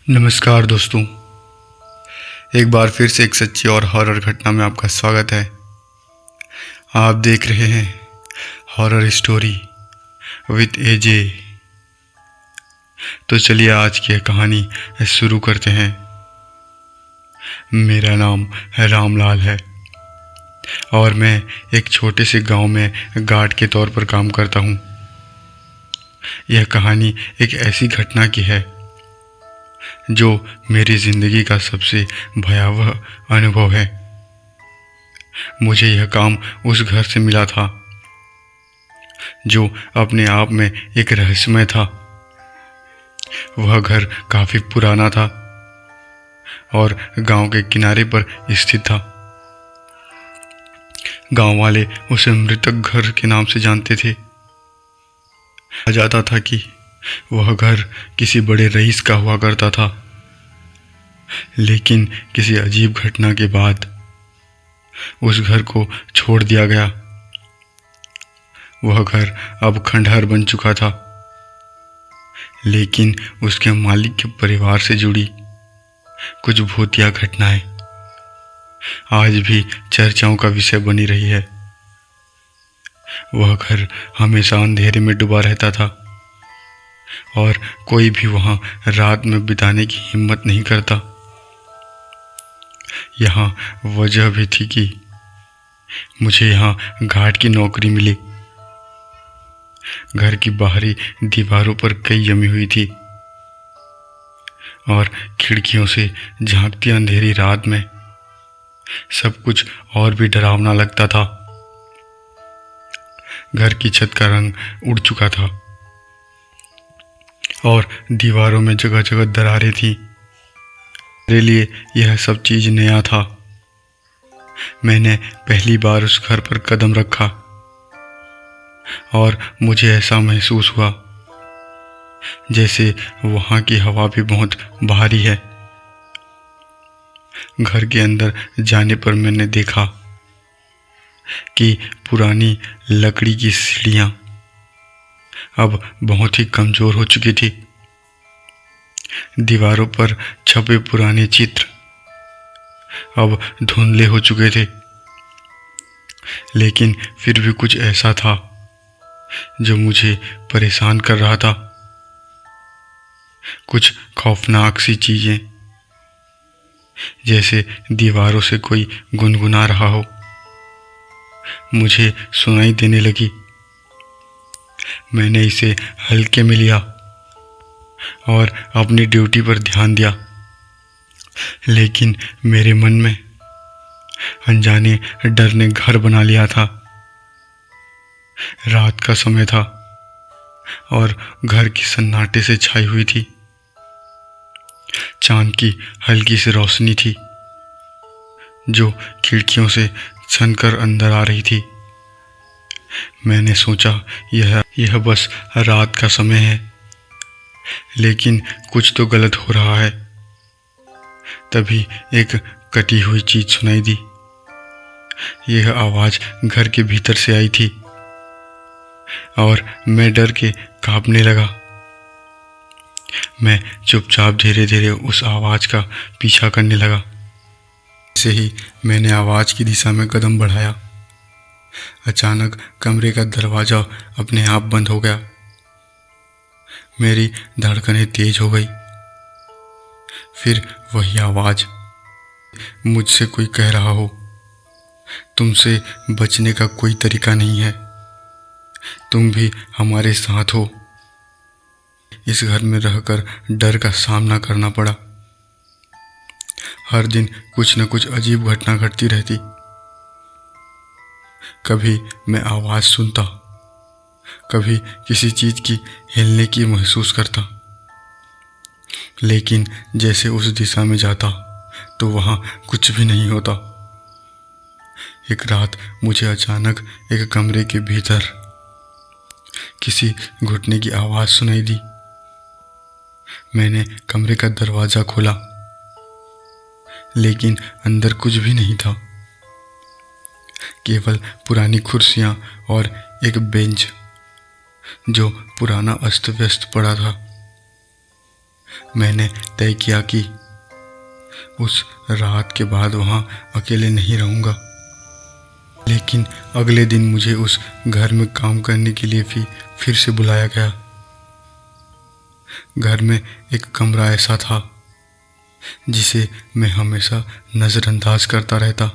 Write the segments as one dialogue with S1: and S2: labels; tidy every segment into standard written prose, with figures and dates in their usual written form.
S1: नमस्कार दोस्तों। एक बार फिर से एक सच्ची और हॉरर घटना में आपका स्वागत है। आप देख रहे हैं हॉरर स्टोरी विद एजे। तो चलिए आज की कहानी शुरू करते हैं। मेरा नाम रामलाल है और मैं एक छोटे से गांव में गार्ड के तौर पर काम करता हूं। यह कहानी एक ऐसी घटना की है जो मेरी ज़िंदगी का सबसे भयावह अनुभव है। मुझे यह काम उस घर से मिला था जो अपने आप में एक रहस्यमय था। वह घर काफ़ी पुराना था और गांव के किनारे पर स्थित था। गांव वाले उसे मृतक घर के नाम से जानते थे। कहा जाता था कि वह घर किसी बड़े रईस का हुआ करता था, लेकिन किसी अजीब घटना के बाद उस घर को छोड़ दिया गया। वह घर अब खंडहर बन चुका था, लेकिन उसके मालिक के परिवार से जुड़ी कुछ भूतिया घटनाएं आज भी चर्चाओं का विषय बनी रही है। वह घर हमेशा अंधेरे में डूबा रहता था और कोई भी वहां रात में बिताने की हिम्मत नहीं करता। यहाँ वजह भी थी कि मुझे यहाँ गार्ड की नौकरी मिली। घर की बाहरी दीवारों पर कई जमी हुई थी और खिड़कियों से झांकती अंधेरी रात में सब कुछ और भी डरावना लगता था। घर की छत का रंग उड़ चुका था और दीवारों में जगह जगह दरारें थीं। मेरे लिए यह सब चीज़ नया था। मैंने पहली बार उस घर पर कदम रखा और मुझे ऐसा महसूस हुआ जैसे वहाँ की हवा भी बहुत भारी है। घर के अंदर जाने पर मैंने देखा कि पुरानी लकड़ी की सीढ़ियाँ अब बहुत ही कमज़ोर हो चुकी थी। दीवारों पर छपे पुराने चित्र अब धुंधले हो चुके थे, लेकिन फिर भी कुछ ऐसा था जो मुझे परेशान कर रहा था। कुछ खौफनाक सी चीज़ें, जैसे दीवारों से कोई गुनगुना रहा हो, मुझे सुनाई देने लगी। मैंने इसे हल्के में लिया और अपनी ड्यूटी पर ध्यान दिया, लेकिन मेरे मन में अनजाने डर ने घर बना लिया था। रात का समय था और घर की सन्नाटे से छाई हुई थी। चांद की हल्की सी रोशनी थी जो खिड़कियों से छनकर अंदर आ रही थी। मैंने सोचा यह बस रात का समय है, लेकिन कुछ तो गलत हो रहा है। तभी एक कटी हुई चीज सुनाई दी। यह आवाज घर के भीतर से आई थी और मैं डर के कांपने लगा। मैं चुपचाप धीरे धीरे उस आवाज का पीछा करने लगा। जैसे ही मैंने आवाज की दिशा में कदम बढ़ाया, अचानक कमरे का दरवाजा अपने आप बंद हो गया। मेरी धड़कनें तेज हो गई। फिर वही आवाज, मुझसे कोई कह रहा हो, तुमसे बचने का कोई तरीका नहीं है, तुम भी हमारे साथ हो। इस घर में रहकर डर का सामना करना पड़ा। हर दिन कुछ न कुछ अजीब घटना घटती रहती। कभी मैं आवाज सुनता, कभी किसी चीज की हिलने की महसूस करता, लेकिन जैसे उस दिशा में जाता तो वहां कुछ भी नहीं होता। एक रात मुझे अचानक एक कमरे के भीतर किसी घुटने की आवाज सुनाई दी। मैंने कमरे का दरवाजा खोला, लेकिन अंदर कुछ भी नहीं था, केवल पुरानी कुर्सियां और एक बेंच जो पुराना अस्त व्यस्त पड़ा था। मैंने तय किया कि उस रात के बाद वहाँ अकेले नहीं रहूँगा। लेकिन अगले दिन मुझे उस घर में काम करने के लिए फिर से बुलाया गया। घर में एक कमरा ऐसा था जिसे मैं हमेशा नज़रअंदाज करता रहता।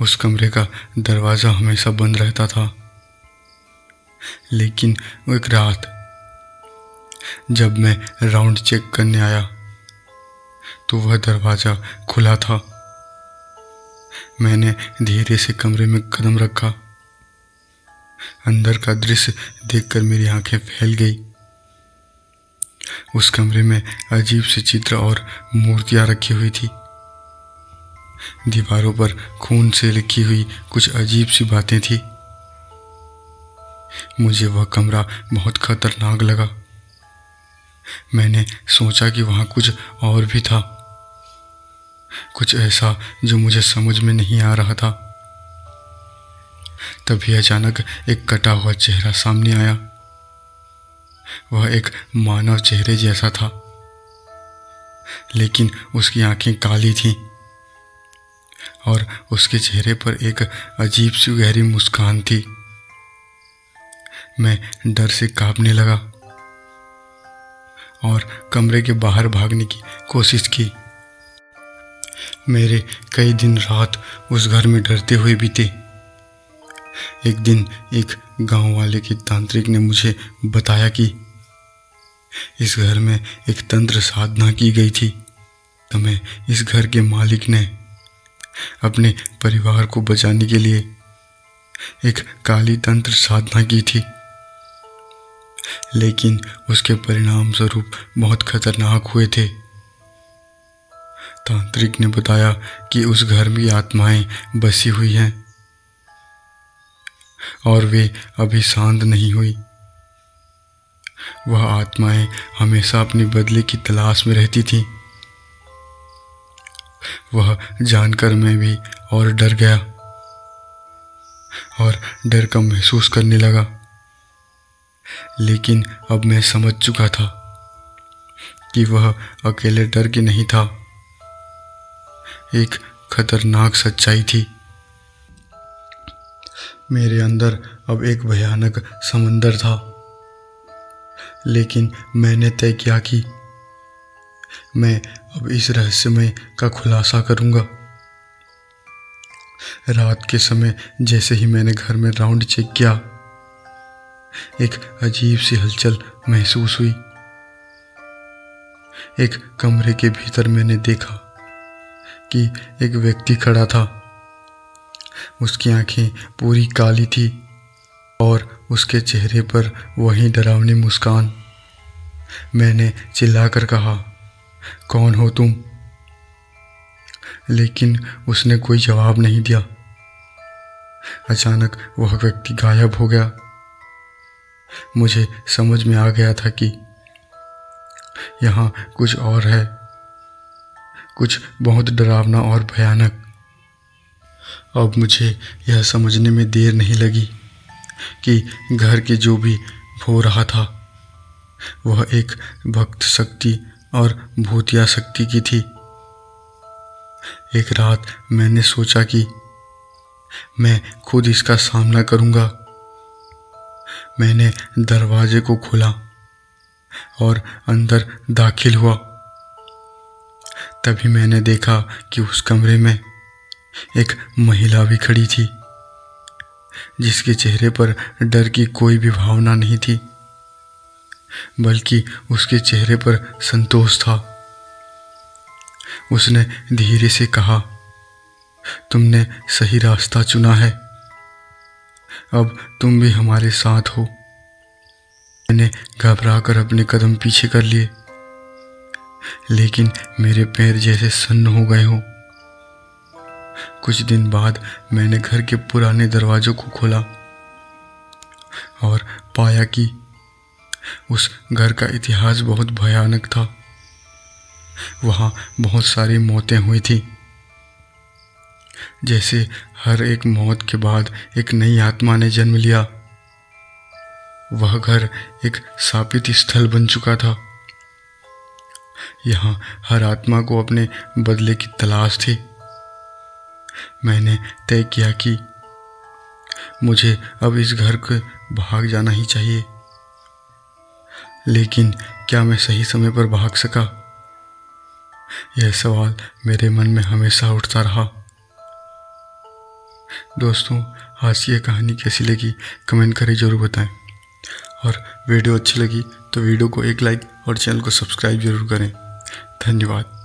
S1: उस कमरे का दरवाज़ा हमेशा बंद रहता था। लेकिन एक रात जब मैं राउंड चेक करने आया तो वह दरवाज़ा खुला था। मैंने धीरे से कमरे में कदम रखा। अंदर का दृश्य देखकर मेरी आंखें फैल गई। उस कमरे में अजीब से चित्र और मूर्तियां रखी हुई थी। दीवारों पर खून से लिखी हुई कुछ अजीब सी बातें थी। मुझे वह कमरा बहुत खतरनाक लगा। मैंने सोचा कि वहाँ कुछ और भी था, कुछ ऐसा जो मुझे समझ में नहीं आ रहा था। तभी अचानक एक कटा हुआ चेहरा सामने आया। वह एक मानव चेहरे जैसा था, लेकिन उसकी आंखें काली थीं और उसके चेहरे पर एक अजीब सी गहरी मुस्कान थी। मैं डर से कांपने लगा और कमरे के बाहर भागने की कोशिश की। मेरे कई दिन रात उस घर में डरते हुए बीते। एक दिन एक गांव वाले के तांत्रिक ने मुझे बताया कि इस घर में एक तंत्र साधना की गई थी। तभी इस घर के मालिक ने अपने परिवार को बचाने के लिए एक काली तंत्र साधना की थी, लेकिन उसके परिणाम स्वरूप बहुत खतरनाक हुए थे। तांत्रिक ने बताया कि उस घर में आत्माएं बसी हुई हैं और वे अभी शांत नहीं हुई। वह आत्माएं हमेशा अपनी बदले की तलाश में रहती थीं। वह जानकर मैं भी और डर गया और डर का महसूस करने लगा। लेकिन अब मैं समझ चुका था कि वह अकेले डर के नहीं था, एक खतरनाक सच्चाई थी। मेरे अंदर अब एक भयानक समंदर था। लेकिन मैंने तय किया कि मैं अब इस रहस्यमय का खुलासा करूंगा। रात के समय जैसे ही मैंने घर में राउंड चेक किया, एक अजीब सी हलचल महसूस हुई। एक कमरे के भीतर मैंने देखा कि एक व्यक्ति खड़ा था। उसकी आंखें पूरी काली थी और उसके चेहरे पर वही डरावनी मुस्कान। मैंने चिल्लाकर कहा, कौन हो तुम? लेकिन उसने कोई जवाब नहीं दिया। अचानक वह व्यक्ति गायब हो गया। मुझे समझ में आ गया था कि यहाँ कुछ और है, कुछ बहुत डरावना और भयानक। अब मुझे यह समझने में देर नहीं लगी कि घर के जो भी हो रहा था वह एक भक्त शक्ति और भूतिया शक्ति की थी। एक रात मैंने सोचा कि मैं खुद इसका सामना करूंगा। मैंने दरवाजे को खोला और अंदर दाखिल हुआ। तभी मैंने देखा कि उस कमरे में एक महिला भी खड़ी थी, जिसके चेहरे पर डर की कोई भी भावना नहीं थी, बल्कि उसके चेहरे पर संतोष था। उसने धीरे से कहा, तुमने सही रास्ता चुना है, अब तुम भी हमारे साथ हो। मैंने घबराकर अपने कदम पीछे कर लिए, लेकिन मेरे पैर जैसे सन्न हो गए हों। कुछ दिन बाद मैंने घर के पुराने दरवाजों को खोला और पाया कि उस घर का इतिहास बहुत भयानक था। वहाँ बहुत सारी मौतें हुई थी। जैसे हर एक मौत के बाद एक नई आत्मा ने जन्म लिया। वह घर एक शापित स्थल बन चुका था। यहाँ हर आत्मा को अपने बदले की तलाश थी। मैंने तय किया कि मुझे अब इस घर के भाग जाना ही चाहिए। लेकिन क्या मैं सही समय पर भाग सका? यह सवाल मेरे मन में हमेशा उठता रहा। दोस्तों, आज की यह कहानी कैसी लगी कमेंट करें ज़रूर बताएं। और वीडियो अच्छी लगी तो वीडियो को एक लाइक और चैनल को सब्सक्राइब जरूर करें। धन्यवाद।